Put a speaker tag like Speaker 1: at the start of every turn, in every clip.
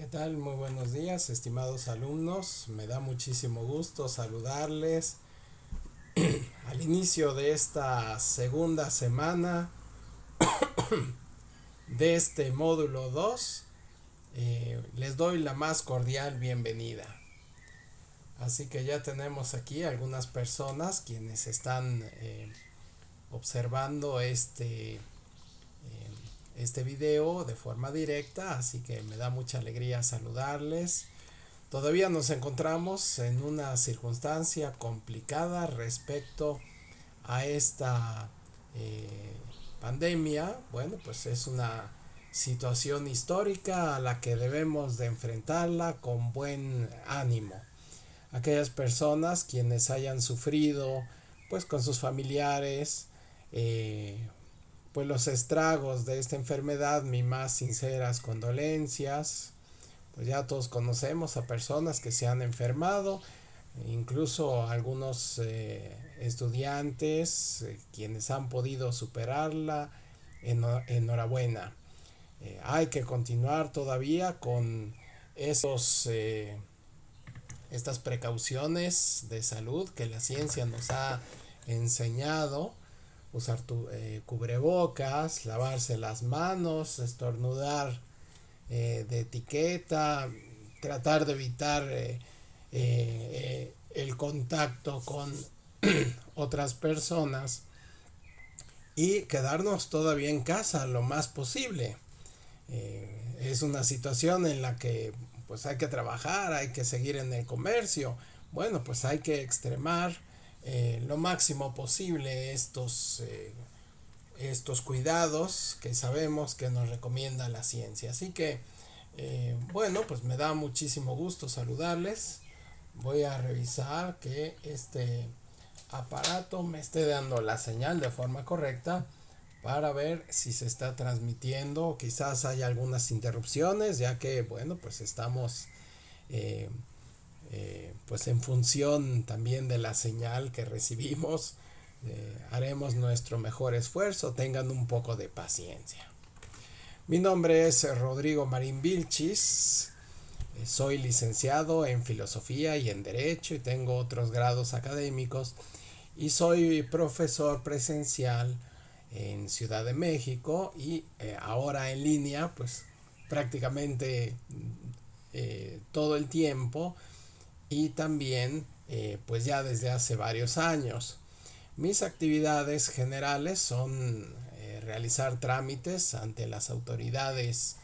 Speaker 1: tal? Muy buenos días, estimados alumnos. Me da muchísimo gusto saludarles al inicio de esta segunda semana de este módulo 2. Les doy la más cordial bienvenida. Así que ya tenemos aquí algunas personas quienes están observando este video de forma directa, así que me da mucha alegría saludarles. Todavía nos encontramos en una circunstancia complicada respecto a esta pandemia. Bueno, pues es una situación histórica a la que debemos de enfrentarla con buen ánimo. Aquellas personas quienes hayan sufrido pues con sus familiares pues los estragos de esta enfermedad, mis más sinceras condolencias. Pues ya todos conocemos a personas que se han enfermado, incluso algunos estudiantes quienes han podido superarla. Enhorabuena. Hay que continuar todavía con estas precauciones de salud que la ciencia nos ha enseñado. Usar cubrebocas, lavarse las manos, estornudar de etiqueta, tratar de evitar el contacto con otras personas y quedarnos todavía en casa lo más posible. Es una situación en la que pues hay que trabajar, hay que seguir en el comercio. Bueno, pues hay que extremar lo máximo posible estos cuidados que sabemos que nos recomienda la ciencia. Así que, bueno, pues me da muchísimo gusto saludarles. Voy a revisar que este aparato me esté dando la señal de forma correcta para ver si se está transmitiendo. Quizás haya algunas interrupciones, ya que, bueno, pues estamos pues en función también de la señal que recibimos. Haremos nuestro mejor esfuerzo, tengan un poco de paciencia. Mi nombre es Rodrigo Marín Vilchis, soy licenciado en Filosofía y en Derecho y tengo otros grados académicos y soy profesor presencial en Ciudad de México y ahora en línea pues prácticamente todo el tiempo y también pues ya desde hace varios años. Mis actividades generales son realizar trámites ante las autoridades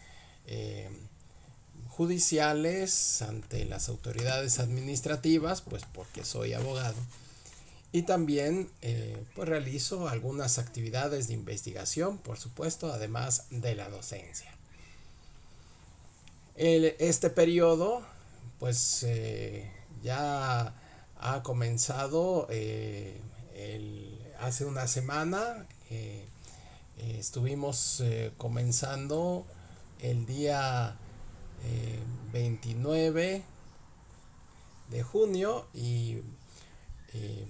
Speaker 1: judiciales, ante las autoridades administrativas, pues porque soy abogado. Y también pues realizo algunas actividades de investigación, por supuesto, además de la docencia. Este periodo, pues ya ha comenzado hace una semana. Estuvimos comenzando el día 29 de junio y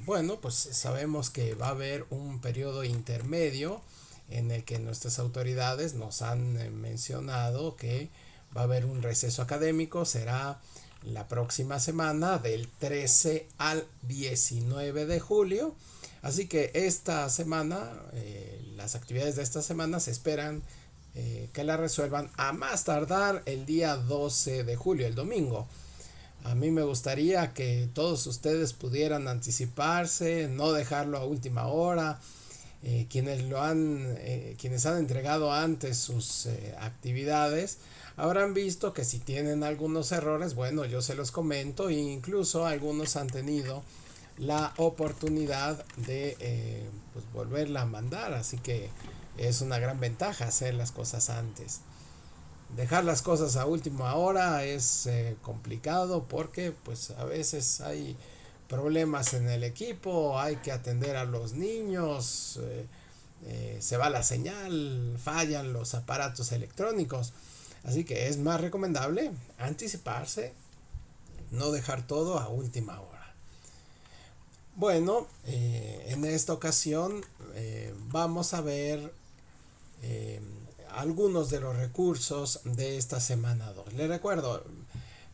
Speaker 1: bueno, pues sabemos que va a haber un periodo intermedio en el que nuestras autoridades nos han mencionado que va a haber un receso académico. Será la próxima semana del 13 al 19 de julio. Así que esta semana, las actividades de esta semana se esperan que la resuelvan a más tardar el día 12 de julio, el domingo. A mí me gustaría que todos ustedes pudieran anticiparse, no dejarlo a última hora. Quienes han entregado antes sus actividades habrán visto que si tienen algunos errores, bueno, yo se los comento, e incluso algunos han tenido la oportunidad de pues volverla a mandar, así que es una gran ventaja hacer las cosas antes. Dejar las cosas a última hora es complicado porque pues a veces hay problemas en el equipo, hay que atender a los niños, se va la señal, fallan los aparatos electrónicos. Así que es más recomendable anticiparse, no dejar todo a última hora. Bueno, en esta ocasión vamos a ver algunos de los recursos de esta semana 2. Les recuerdo,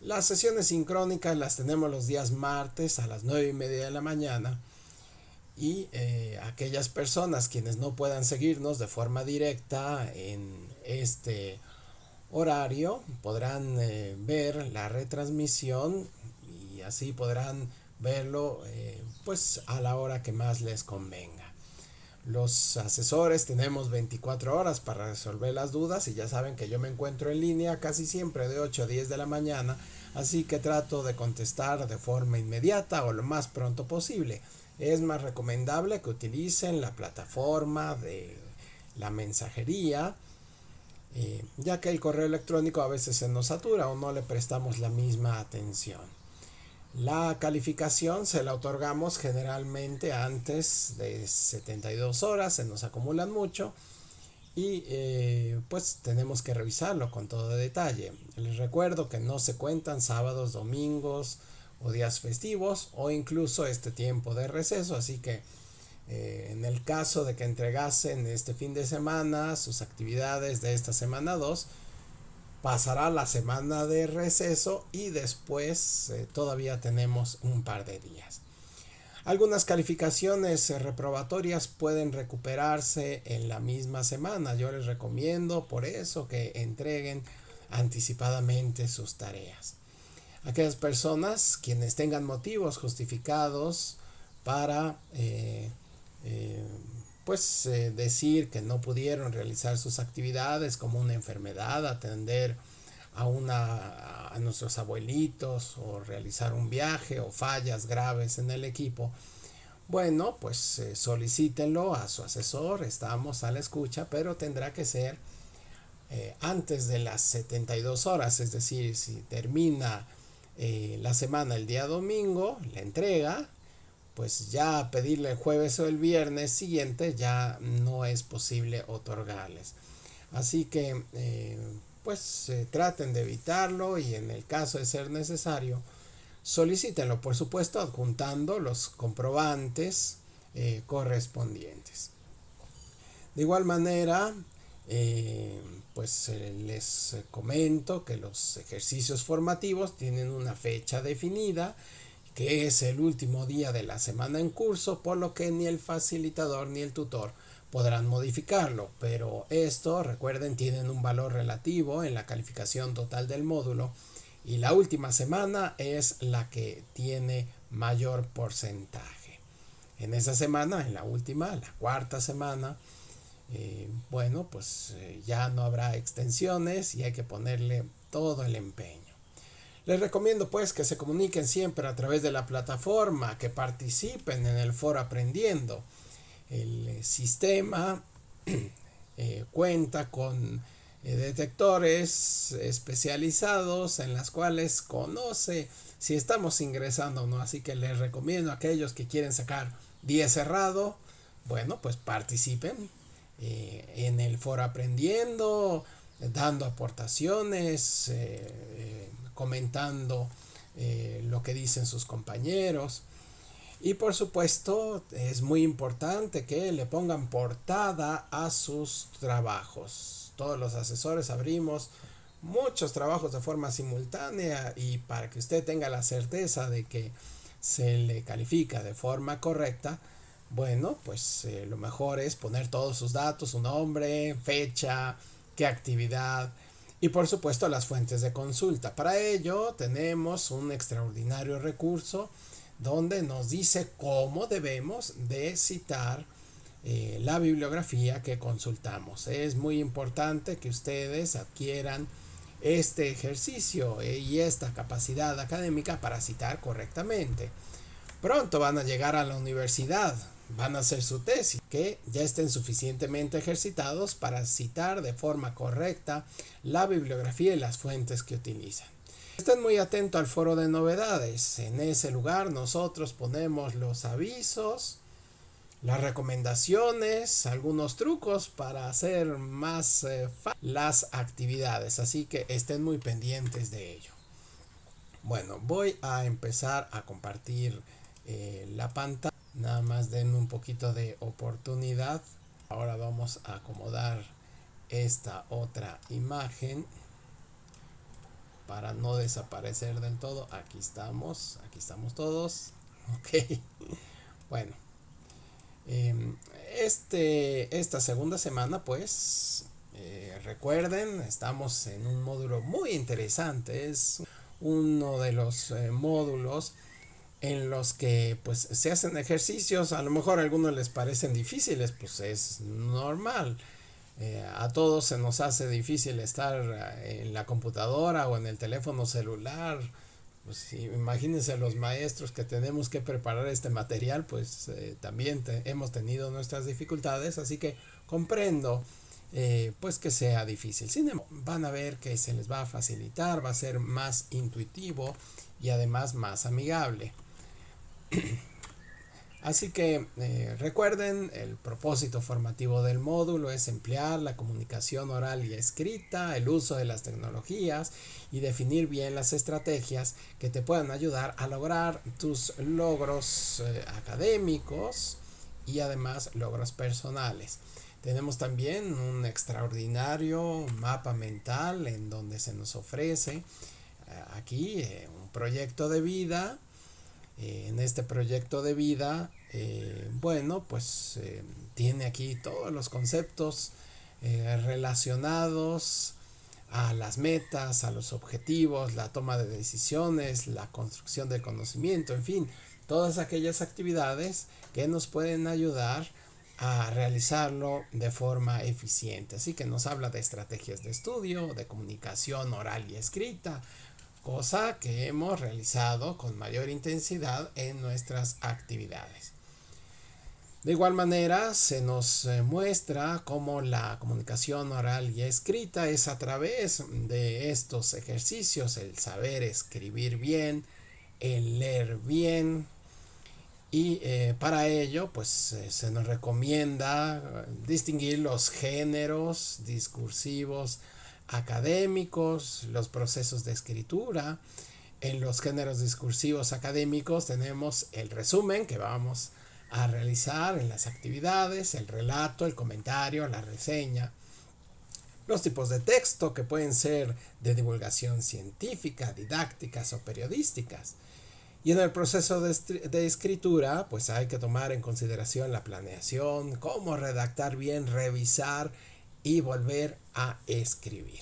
Speaker 1: las sesiones sincrónicas las tenemos los días martes a las 9:30 de la mañana. Y aquellas personas quienes no puedan seguirnos de forma directa en este horario podrán ver la retransmisión y así podrán verlo pues a la hora que más les convenga. Los asesores tenemos 24 horas para resolver las dudas y ya saben que yo me encuentro en línea casi siempre de 8 a 10 de la mañana, así que trato de contestar de forma inmediata o lo más pronto posible. Es más recomendable que utilicen la plataforma de la mensajería, ya que el correo electrónico a veces se nos satura o no le prestamos la misma atención. La calificación se la otorgamos generalmente antes de 72 horas, se nos acumulan mucho y pues tenemos que revisarlo con todo detalle. Les recuerdo que no se cuentan sábados, domingos o días festivos o incluso este tiempo de receso, así que en el caso de que entregasen este fin de semana sus actividades de esta semana 2, pasará la semana de receso y después todavía tenemos un par de días. Algunas calificaciones reprobatorias pueden recuperarse en la misma semana. Yo les recomiendo por eso que entreguen anticipadamente sus tareas. Aquellas personas quienes tengan motivos justificados para decir que no pudieron realizar sus actividades, como una enfermedad, atender a nuestros abuelitos o realizar un viaje o fallas graves en el equipo, bueno, pues solicítenlo a su asesor, estamos a la escucha, pero tendrá que ser antes de las 72 horas, es decir, si termina la semana el día domingo, la entrega, pues ya pedirle el jueves o el viernes siguiente ya no es posible otorgarles. Así que traten de evitarlo y en el caso de ser necesario, solicítenlo, por supuesto, adjuntando los comprobantes correspondientes. De igual manera, les comento que los ejercicios formativos tienen una fecha definida, que es el último día de la semana en curso, por lo que ni el facilitador ni el tutor podrán modificarlo, pero esto, recuerden, tienen un valor relativo en la calificación total del módulo y la última semana es la que tiene mayor porcentaje. En esa semana, en la última, la cuarta semana, ya no habrá extensiones y hay que ponerle todo el empeño. Les recomiendo pues que se comuniquen siempre a través de la plataforma, que participen en el foro Aprendiendo. El sistema cuenta con detectores especializados en las cuales conoce si estamos ingresando o no, así que les recomiendo a aquellos que quieren sacar 10 cerrado, bueno, pues participen en el foro Aprendiendo, dando aportaciones, comentando lo que dicen sus compañeros. Y por supuesto es muy importante que le pongan portada a sus trabajos. Todos los asesores abrimos muchos trabajos de forma simultánea y para que usted tenga la certeza de que se le califica de forma correcta, bueno, pues lo mejor es poner todos sus datos, su nombre, fecha, qué actividad y por supuesto las fuentes de consulta. Para ello tenemos un extraordinario recurso donde nos dice cómo debemos de citar la bibliografía que consultamos. Es muy importante que ustedes adquieran este ejercicio y esta capacidad académica para citar correctamente. Pronto van a llegar a la universidad, van a hacer su tesis, que ya estén suficientemente ejercitados para citar de forma correcta la bibliografía y las fuentes que utilizan. Estén muy atentos al foro de novedades. En ese lugar nosotros ponemos los avisos, las recomendaciones, algunos trucos para hacer más las actividades. Así que estén muy pendientes de ello. Bueno, voy a empezar a compartir la pantalla. Nada más denme un poquito de oportunidad. Ahora vamos a acomodar esta otra imagen para no desaparecer del todo. Aquí estamos todos. Ok, bueno, esta segunda semana, pues recuerden, estamos en un módulo muy interesante. Es uno de los módulos en los que pues se hacen ejercicios. A lo mejor a algunos les parecen difíciles, pues es normal. A todos se nos hace difícil estar en la computadora o en el teléfono celular. Pues imagínense los maestros que tenemos que preparar este material, pues también hemos tenido nuestras dificultades, así que comprendo pues que sea difícil. Sin embargo, van a ver que se les va a facilitar, va a ser más intuitivo y además más amigable. Así que recuerden, el propósito formativo del módulo es emplear la comunicación oral y escrita, el uso de las tecnologías y definir bien las estrategias que te puedan ayudar a lograr tus logros académicos y además logros personales. Tenemos también un extraordinario mapa mental en donde se nos ofrece aquí un proyecto de vida. En este proyecto de vida, bueno, pues tiene aquí todos los conceptos relacionados a las metas, a los objetivos, la toma de decisiones, la construcción del conocimiento, en fin, todas aquellas actividades que nos pueden ayudar a realizarlo de forma eficiente. Así que nos habla de estrategias de estudio, de comunicación oral y escrita, cosa que hemos realizado con mayor intensidad en nuestras actividades. De igual manera, se nos muestra cómo la comunicación oral y escrita es a través de estos ejercicios: el saber escribir bien, el leer bien, y para ello pues se nos recomienda distinguir los géneros discursivos académicos, los procesos de escritura. En los géneros discursivos académicos tenemos el resumen que vamos a realizar en las actividades, el relato, el comentario, la reseña, los tipos de texto que pueden ser de divulgación científica, didácticas o periodísticas. Y en el proceso de escritura, pues hay que tomar en consideración la planeación, cómo redactar bien, revisar y volver a escribir.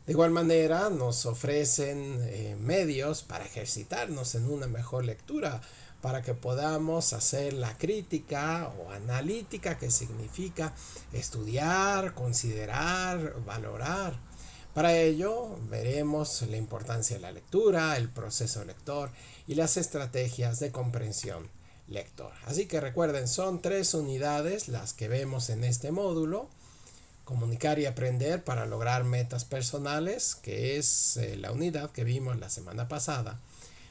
Speaker 1: De igual manera, nos ofrecen medios para ejercitarnos en una mejor lectura, para que podamos hacer la crítica o analítica, que significa estudiar, considerar, valorar. Para ello, veremos la importancia de la lectura, el proceso lector y las estrategias de comprensión lector. Así que recuerden, son 3 unidades las que vemos en este módulo: comunicar y aprender para lograr metas personales, que es la unidad que vimos la semana pasada;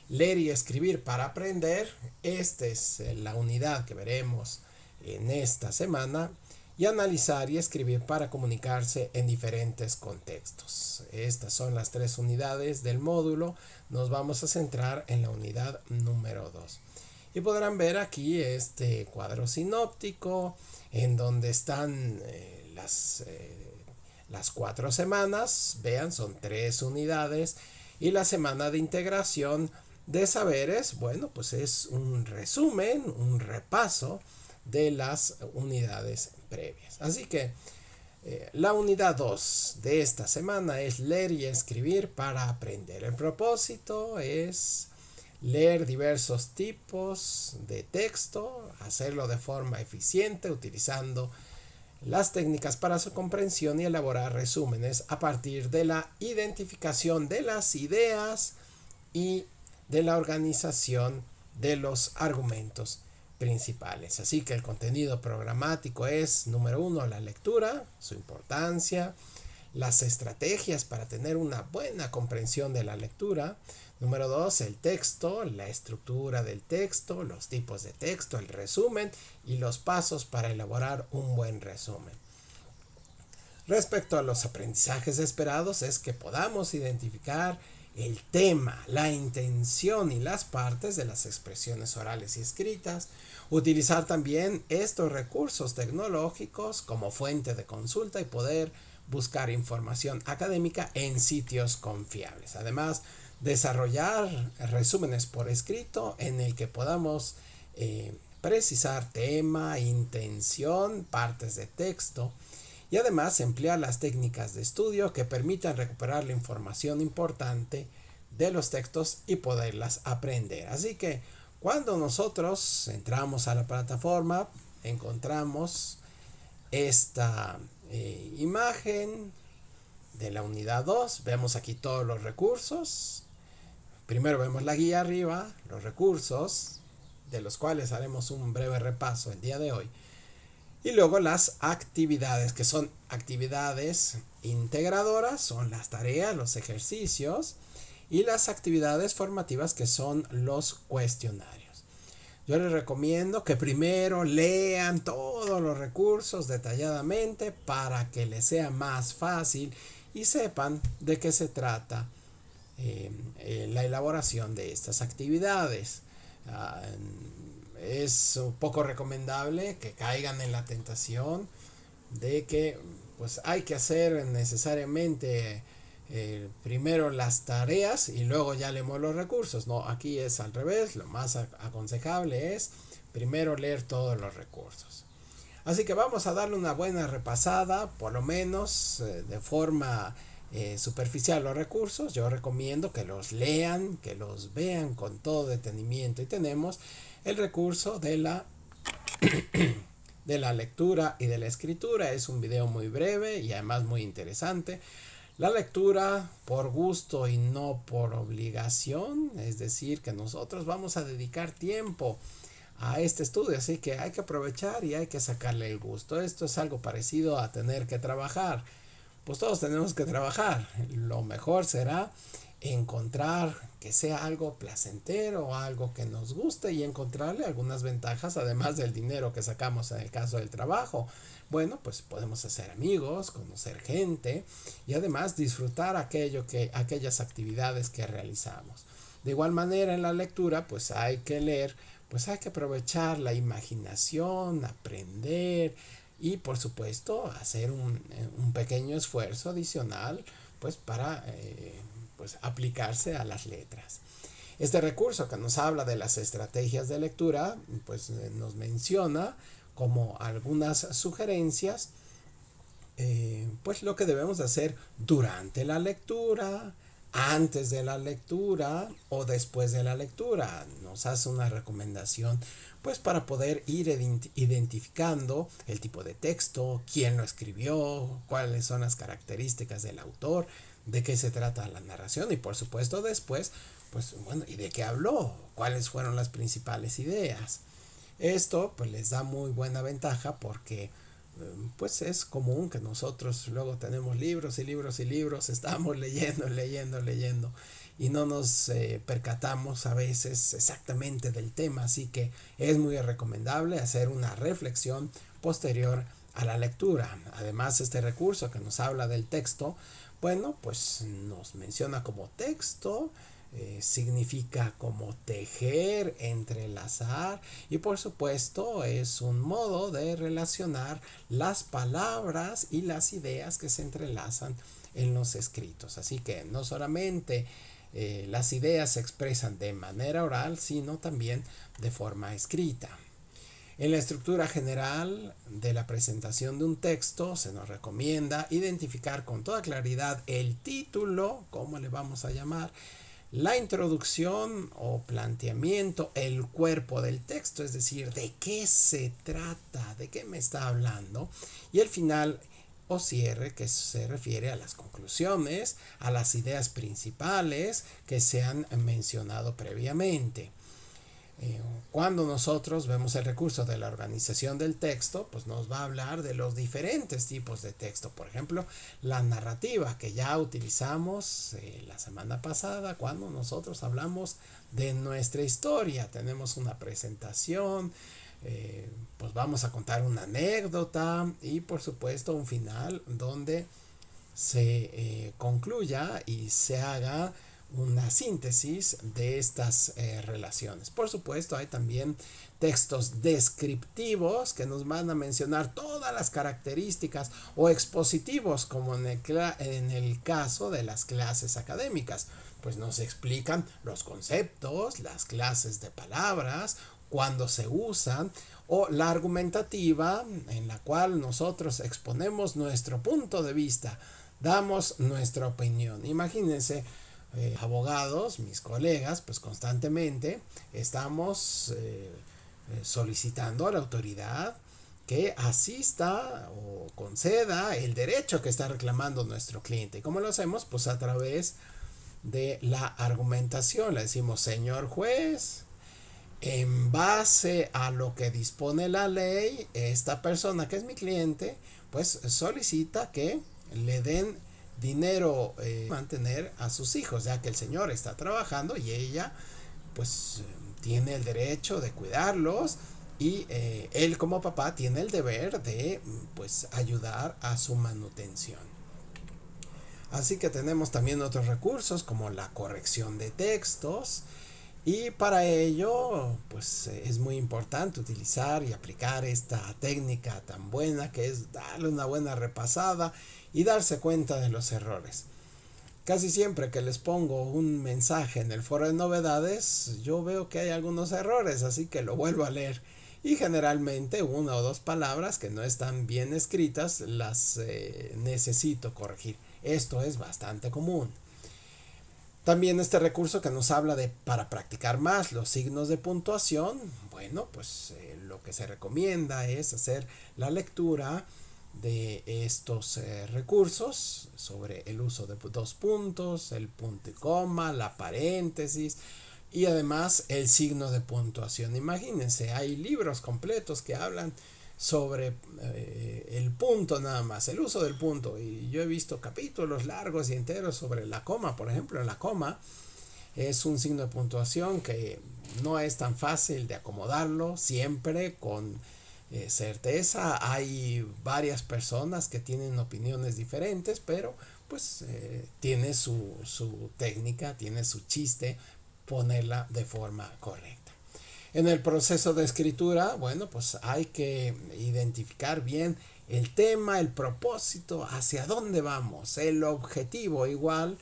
Speaker 1: leer y escribir para aprender, esta es la unidad que veremos en esta semana; y analizar y escribir para comunicarse en diferentes contextos. Estas son las 3 unidades del módulo. Nos vamos a centrar en la unidad número 2. Y podrán ver aquí este cuadro sinóptico en donde están las 4 semanas. Vean, son 3 unidades. Y la semana de integración de saberes, bueno, pues es un resumen, un repaso de las unidades previas. Así que la unidad 2 de esta semana es leer y escribir para aprender. El propósito es leer diversos tipos de texto, hacerlo de forma eficiente utilizando las técnicas para su comprensión y elaborar resúmenes a partir de la identificación de las ideas y de la organización de los argumentos principales. Así que el contenido programático es: número 1, la lectura, su importancia; las estrategias para tener una buena comprensión de la lectura; número 2, el texto, la estructura del texto, los tipos de texto, el resumen y los pasos para elaborar un buen resumen. Respecto a los aprendizajes esperados, es que podamos identificar el tema, la intención y las partes de las expresiones orales y escritas; utilizar también estos recursos tecnológicos como fuente de consulta y poder buscar información académica en sitios confiables. Además, desarrollar resúmenes por escrito en el que podamos precisar tema, intención, partes de texto y además emplear las técnicas de estudio que permitan recuperar la información importante de los textos y poderlas aprender. Así que cuando nosotros entramos a la plataforma, encontramos esta imagen de la unidad 2. Vemos aquí todos los recursos. Primero vemos la guía arriba, los recursos, de los cuales haremos un breve repaso el día de hoy. Y luego las actividades, que son actividades integradoras, son las tareas, los ejercicios, y las actividades formativas, que son los cuestionarios. Yo les recomiendo que primero lean todos los recursos detalladamente para que les sea más fácil y sepan de qué se trata la elaboración de estas actividades. Es un poco recomendable que caigan en la tentación de que pues hay que hacer necesariamente primero las tareas y luego ya leemos los recursos. No, aquí es al revés. Lo más aconsejable es primero leer todos los recursos. Así que vamos a darle una buena repasada, por lo menos de forma superficial, los recursos. Yo recomiendo que los lean, que los vean con todo detenimiento. Y tenemos el recurso de la lectura y de la escritura. Es un video muy breve y además muy interesante. La lectura por gusto y no por obligación, es decir, que nosotros vamos a dedicar tiempo a este estudio, así que hay que aprovechar y hay que sacarle el gusto. Esto es algo parecido a tener que trabajar. Pues todos tenemos que trabajar. Lo mejor será encontrar que sea algo placentero, algo que nos guste y encontrarle algunas ventajas además del dinero que sacamos en el caso del trabajo. Bueno, pues podemos hacer amigos, conocer gente y además disfrutar aquellas actividades que realizamos. De igual manera en la lectura pues hay que leer, pues hay que aprovechar la imaginación, aprender y por supuesto hacer un pequeño esfuerzo adicional pues para pues aplicarse a las letras. Este recurso que nos habla de las estrategias de lectura pues nos menciona como algunas sugerencias pues lo que debemos hacer durante la lectura, antes de la lectura o después de la lectura. Nos hace una recomendación pues para poder ir identificando el tipo de texto, quién lo escribió, cuáles son las características del autor, de qué se trata la narración y por supuesto después pues bueno, y de qué habló, cuáles fueron las principales ideas. Esto pues les da muy buena ventaja porque pues es común que nosotros luego tenemos libros y libros y libros, estamos leyendo y no nos percatamos a veces exactamente del tema, así que es muy recomendable hacer una reflexión posterior a la lectura. Además, este recurso que nos habla del texto, bueno, pues nos menciona como texto, significa como tejer, entrelazar y por supuesto es un modo de relacionar las palabras y las ideas que se entrelazan en los escritos. Así que no solamente las ideas se expresan de manera oral, sino también de forma escrita. En la estructura general de la presentación de un texto se nos recomienda identificar con toda claridad el título, cómo le vamos a llamar, la introducción o planteamiento, el cuerpo del texto, es decir, de qué se trata, de qué me está hablando, y el final o cierre, que se refiere a las conclusiones, a las ideas principales que se han mencionado previamente. Cuando nosotros vemos el recurso de la organización del texto, pues nos va a hablar de los diferentes tipos de texto. Por ejemplo, la narrativa que ya utilizamos la semana pasada cuando nosotros hablamos de nuestra historia. Tenemos una presentación, pues vamos a contar una anécdota y por supuesto un final donde se concluya y se haga una síntesis de estas relaciones. Por supuesto, hay también textos descriptivos que nos van a mencionar todas las características, o expositivos, como en el caso de las clases académicas, pues nos explican los conceptos, las clases de palabras, cuándo se usan, o la argumentativa, en la cual nosotros exponemos nuestro punto de vista, damos nuestra opinión. Imagínense, abogados, mis colegas, pues constantemente estamos solicitando a la autoridad que asista o conceda el derecho que está reclamando nuestro cliente. ¿Y cómo lo hacemos? Pues a través de la argumentación. Le decimos: señor juez, en base a lo que dispone la ley, esta persona que es mi cliente, pues solicita que le den dinero mantener a sus hijos, ya que el señor está trabajando y ella pues tiene el derecho de cuidarlos, y él como papá tiene el deber de pues ayudar a su manutención. Así que tenemos también otros recursos como la corrección de textos, y para ello pues es muy importante utilizar y aplicar esta técnica tan buena que es darle una buena repasada y darse cuenta de los errores. Casi siempre que les pongo un mensaje en el foro de novedades, yo veo que hay algunos errores, así que lo vuelvo a leer. Y generalmente una o dos palabras que no están bien escritas las necesito corregir. Esto es bastante común. También este recurso que nos habla de para practicar más los signos de puntuación. Bueno, pues lo que se recomienda es hacer la lectura de estos recursos sobre el uso de dos puntos, el punto y coma, la paréntesis y además el signo de puntuación. Imagínense, hay libros completos que hablan sobre el punto nada más, el uso del punto, y yo he visto capítulos largos y enteros sobre la coma. Por ejemplo, la coma es un signo de puntuación que no es tan fácil de acomodarlo siempre con certeza. Hay varias personas que tienen opiniones diferentes, pero pues tiene su técnica, tiene su chiste ponerla de forma correcta. En el proceso de escritura, bueno, pues hay que identificar bien el tema, el propósito, hacia dónde vamos, el objetivo. Igual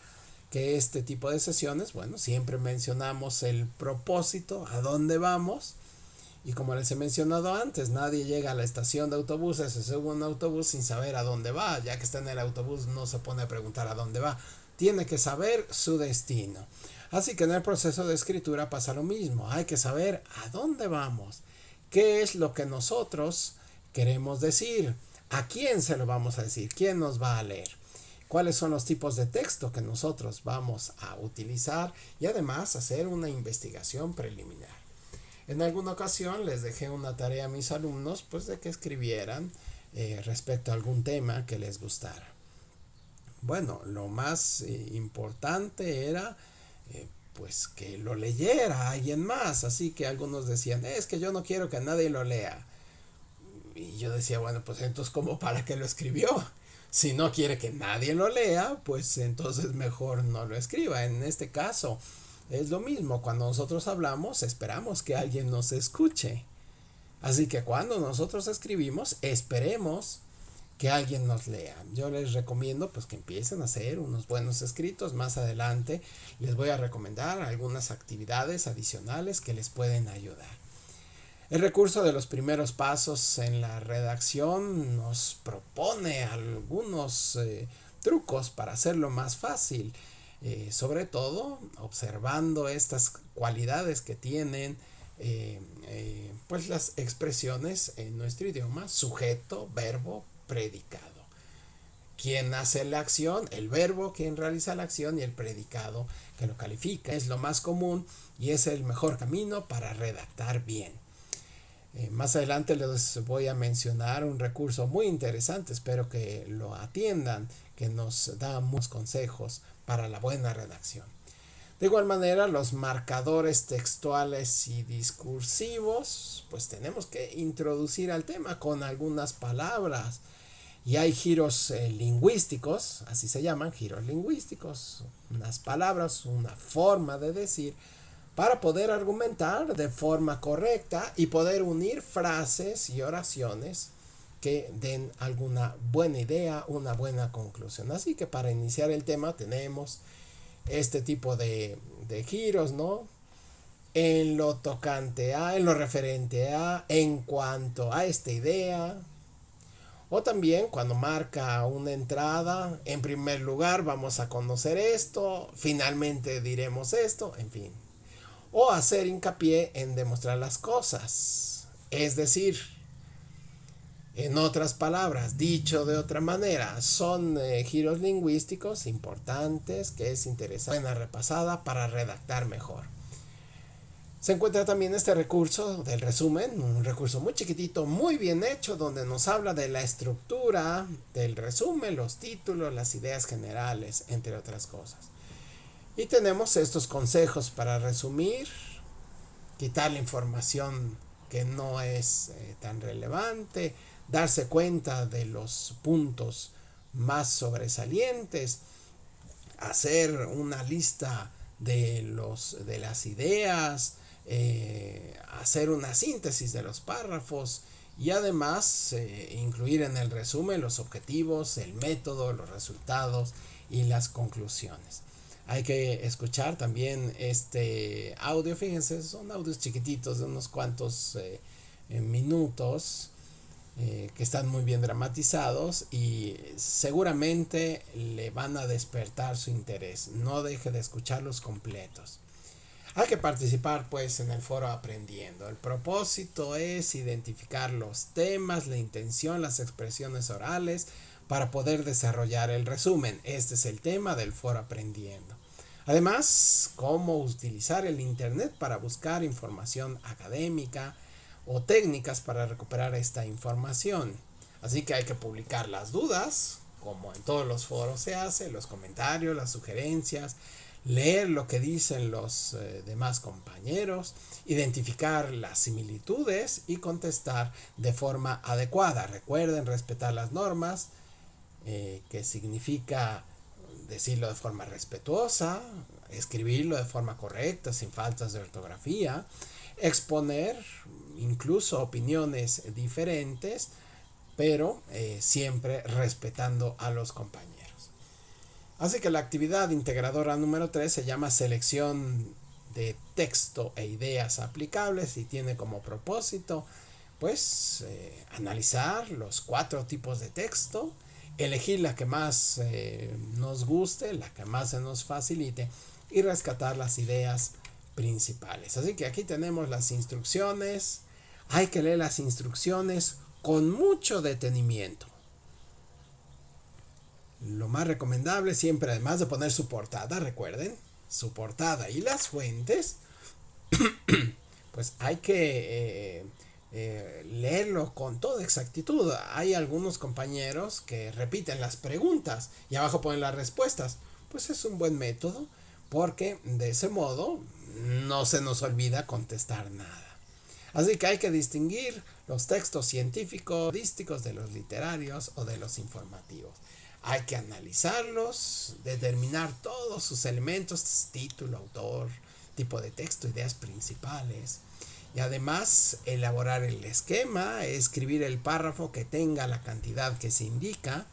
Speaker 1: que este tipo de sesiones, bueno, siempre mencionamos el propósito, a dónde vamos. Y como les he mencionado antes, nadie llega a la estación de autobuses, se sube un autobús sin saber a dónde va. Ya que está en el autobús, no se pone a preguntar a dónde va. Tiene que saber su destino. Así que en el proceso de escritura pasa lo mismo. Hay que saber a dónde vamos, qué es lo que nosotros queremos decir, a quién se lo vamos a decir, quién nos va a leer, cuáles son los tipos de texto que nosotros vamos a utilizar, y además hacer una investigación preliminar. En alguna ocasión les dejé una tarea a mis alumnos, pues de que escribieran respecto a algún tema que les gustara. Bueno, lo más importante era pues que lo leyera alguien más. Así que algunos decían: es que yo no quiero que nadie lo lea. Y yo decía: bueno, pues entonces ¿cómo para qué lo escribió? Si no quiere que nadie lo lea, pues entonces mejor no lo escriba. En este caso es lo mismo. Cuando nosotros hablamos, esperamos que alguien nos escuche. Así que cuando nosotros escribimos, esperemos que alguien nos lea. Yo les recomiendo pues que empiecen a hacer unos buenos escritos. Más adelante les voy a recomendar algunas actividades adicionales que les pueden ayudar. El recurso de los primeros pasos en la redacción nos propone algunos trucos para hacerlo más fácil, sobre todo observando estas cualidades que tienen pues las expresiones en nuestro idioma: sujeto, verbo, predicado. ¿Quién hace la acción? El verbo, quien realiza la acción, y el predicado que lo califica. Es lo más común y es el mejor camino para redactar bien. Más adelante les voy a mencionar un recurso muy interesante, espero que lo atiendan, que nos da muchos consejos para la buena redacción. De igual manera, los marcadores textuales y discursivos, pues tenemos que introducir al tema con algunas palabras Y hay giros lingüísticos, así se llaman, giros lingüísticos, unas palabras, una forma de decir, para poder argumentar de forma correcta y poder unir frases y oraciones que den alguna buena idea, una buena conclusión. Así que para iniciar el tema tenemos este tipo de giros, ¿no? En lo tocante a, en lo referente a, en cuanto a esta idea. O también cuando marca una entrada, en primer lugar vamos a conocer esto, finalmente diremos esto, en fin. O hacer hincapié en demostrar las cosas. Es decir, en otras palabras, dicho de otra manera, son giros lingüísticos importantes que es interesante una repasada para redactar mejor. Se encuentra también este recurso del resumen, un recurso muy chiquitito, muy bien hecho, donde nos habla de la estructura del resumen, los títulos, las ideas generales, entre otras cosas. Y tenemos estos consejos para resumir, quitar la información que no es tan relevante, darse cuenta de los puntos más sobresalientes, hacer una lista de las ideas, hacer una síntesis de los párrafos y además incluir en el resumen los objetivos, el método, los resultados y las conclusiones. Hay que escuchar también este audio, fíjense, son audios chiquititos de unos cuantos minutos que están muy bien dramatizados y seguramente le van a despertar su interés. No deje de escucharlos completos. Hay que participar pues en el foro Aprendiendo. El propósito es identificar los temas, la intención, las expresiones orales para poder desarrollar el resumen. Este es el tema del foro Aprendiendo. Además, cómo utilizar el internet para buscar información académica o técnicas para recuperar esta información. Así que hay que publicar las dudas, como en todos los foros se hace, los comentarios, las sugerencias, leer lo que dicen los demás compañeros, identificar las similitudes y contestar de forma adecuada. Recuerden respetar las normas, que significa decirlo de forma respetuosa, escribirlo de forma correcta, sin faltas de ortografía, exponer incluso opiniones diferentes, pero siempre respetando a los compañeros. Así que la actividad integradora número 3 se llama selección de texto e ideas aplicables y tiene como propósito pues analizar los 4 tipos de texto, elegir la que más nos guste, la que más se nos facilite y rescatar las ideas principales. Así que aquí tenemos las instrucciones. Hay que leer las instrucciones con mucho detenimiento. Lo más recomendable siempre, además de poner su portada, recuerden, su portada y las fuentes, pues hay que leerlo con toda exactitud. Hay algunos compañeros que repiten las preguntas y abajo ponen las respuestas. Pues es un buen método porque de ese modo no se nos olvida contestar nada. Así que hay que distinguir los textos científicos, estadísticos de los literarios o de los informativos. Hay que analizarlos, determinar todos sus elementos, título, autor, tipo de texto, ideas principales. Y además elaborar el esquema, escribir el párrafo que tenga la cantidad que se indica.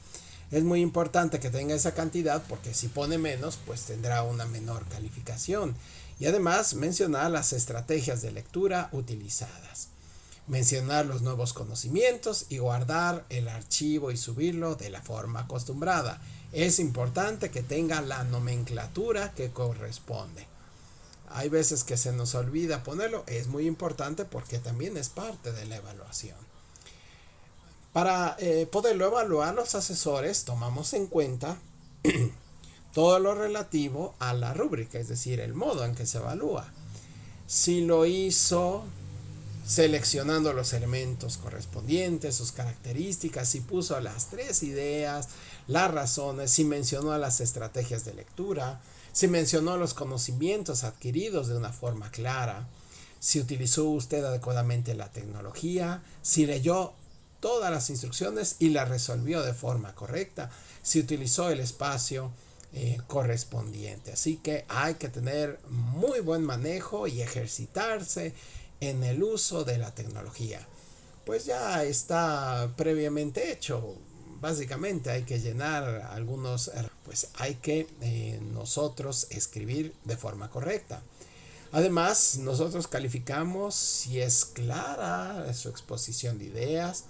Speaker 1: Es muy importante que tenga esa cantidad porque si pone menos, pues tendrá una menor calificación. Y además mencionar las estrategias de lectura utilizadas. Mencionar los nuevos conocimientos y guardar el archivo y subirlo de la forma acostumbrada. Es importante que tenga la nomenclatura que corresponde. Hay veces que se nos olvida ponerlo, es muy importante porque también es parte de la evaluación. Para poderlo evaluar, los asesores tomamos en cuenta todo lo relativo a la rúbrica, es decir, el modo en que se evalúa. Si lo hizo seleccionando los elementos correspondientes, sus características, si puso las 3 ideas, las razones, si mencionó las estrategias de lectura, si mencionó los conocimientos adquiridos de una forma clara, si utilizó usted adecuadamente la tecnología, si leyó todas las instrucciones y las resolvió de forma correcta, si utilizó el espacio correspondiente. Así que hay que tener muy buen manejo y ejercitarse en el uso de la tecnología. Pues ya está previamente hecho. Básicamente hay que llenar algunos, pues hay que nosotros escribir de forma correcta. Además, nosotros calificamos si es clara su exposición de ideas,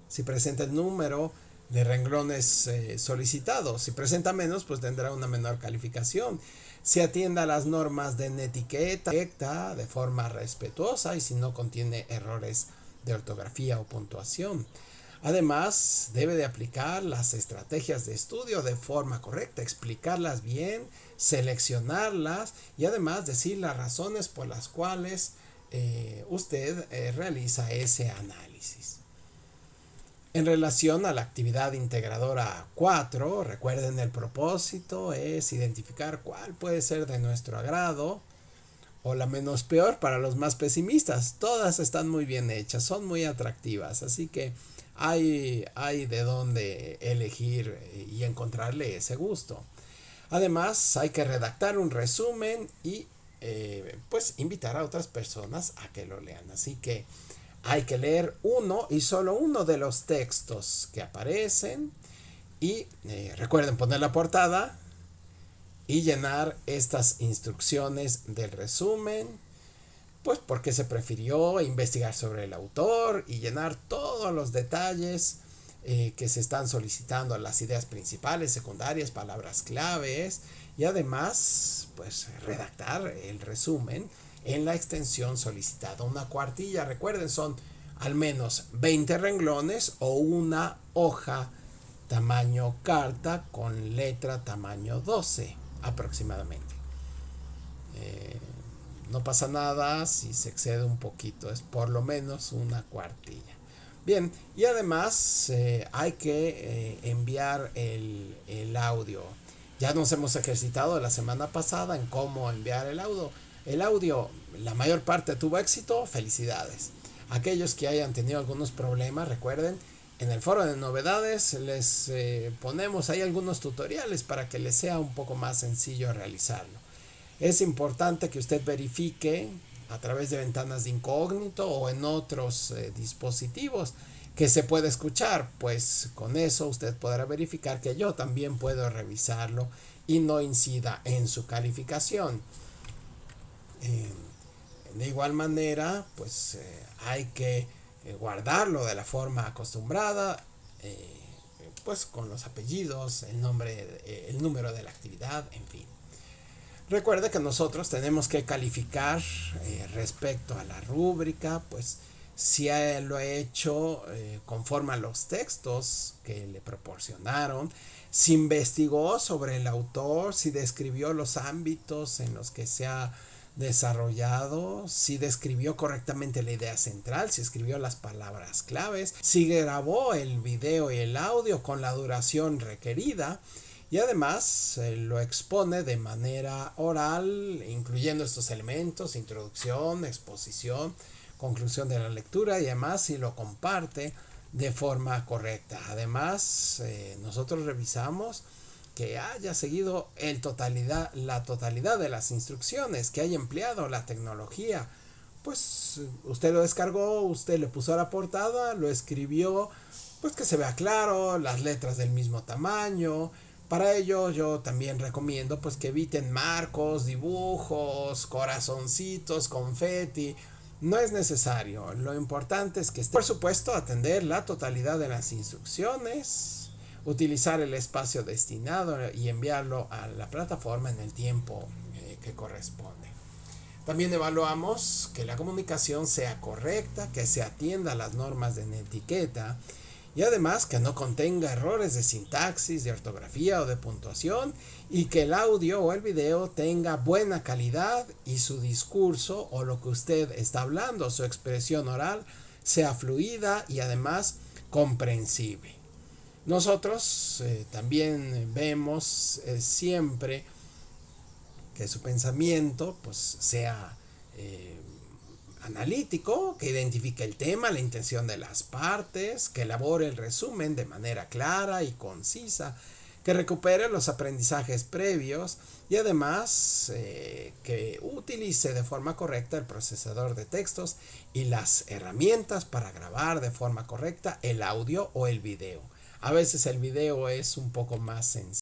Speaker 1: si presenta el número de renglones solicitados. Si presenta menos, pues tendrá una menor calificación. Si atiende a las normas de etiqueta de forma respetuosa y si no contiene errores de ortografía o puntuación. Además, debe de aplicar las estrategias de estudio de forma correcta, explicarlas bien, seleccionarlas y además decir las razones por las cuales usted realiza ese análisis. En relación a la actividad integradora 4, recuerden el propósito es identificar cuál puede ser de nuestro agrado o la menos peor para los más pesimistas. Todas están muy bien hechas, son muy atractivas, así que hay de dónde elegir y encontrarle ese gusto. Además, hay que redactar un resumen y pues invitar a otras personas a que lo lean. Así que hay que leer uno y solo uno de los textos que aparecen y recuerden poner la portada y llenar estas instrucciones del resumen, pues porque se prefirió investigar sobre el autor y llenar todos los detalles que se están solicitando, las ideas principales, secundarias, palabras claves y además pues redactar el resumen en la extensión solicitada. Una cuartilla, recuerden, son al menos 20 renglones o una hoja tamaño carta con letra tamaño 12 aproximadamente. No pasa nada si se excede un poquito, es por lo menos una cuartilla. Bien, y además hay que enviar el audio. Ya nos hemos ejercitado la semana pasada en cómo enviar el audio. El audio, la mayor parte tuvo éxito, felicidades. Aquellos que hayan tenido algunos problemas, recuerden, en el foro de novedades les ponemos ahí algunos tutoriales para que les sea un poco más sencillo realizarlo. Es importante que usted verifique a través de ventanas de incógnito o en otros dispositivos que se puede escuchar, pues con eso usted podrá verificar que yo también puedo revisarlo y no incida en su calificación. De igual manera, pues hay que guardarlo de la forma acostumbrada, pues con los apellidos, el nombre, el número de la actividad, en fin. Recuerde que nosotros tenemos que calificar respecto a la rúbrica, pues si lo ha hecho conforme a los textos que le proporcionaron, si investigó sobre el autor, si describió los ámbitos en los que se ha desarrollado, si describió correctamente la idea central, si escribió las palabras claves, si grabó el video y el audio con la duración requerida y además lo expone de manera oral, incluyendo estos elementos, introducción, exposición, conclusión de la lectura y además si lo comparte de forma correcta. Además, nosotros revisamos que haya seguido la totalidad de las instrucciones, que haya empleado la tecnología. Pues usted lo descargó, usted le puso a la portada, lo escribió, pues que se vea claro, las letras del mismo tamaño. Para ello yo también recomiendo pues que eviten marcos, dibujos, corazoncitos, confeti. No es necesario, lo importante es que esté, por supuesto, atender la totalidad de las instrucciones, utilizar el espacio destinado y enviarlo a la plataforma en el tiempo que corresponde. También evaluamos que la comunicación sea correcta, que se atienda a las normas de etiqueta y además que no contenga errores de sintaxis, de ortografía o de puntuación y que el audio o el video tenga buena calidad y su discurso o lo que usted está hablando, su expresión oral, sea fluida y además comprensible. Nosotros también vemos siempre que su pensamiento pues sea analítico, que identifique el tema, la intención de las partes, que elabore el resumen de manera clara y concisa, que recupere los aprendizajes previos y además que utilice de forma correcta el procesador de textos y las herramientas para grabar de forma correcta el audio o el video. A veces el video es un poco más sencillo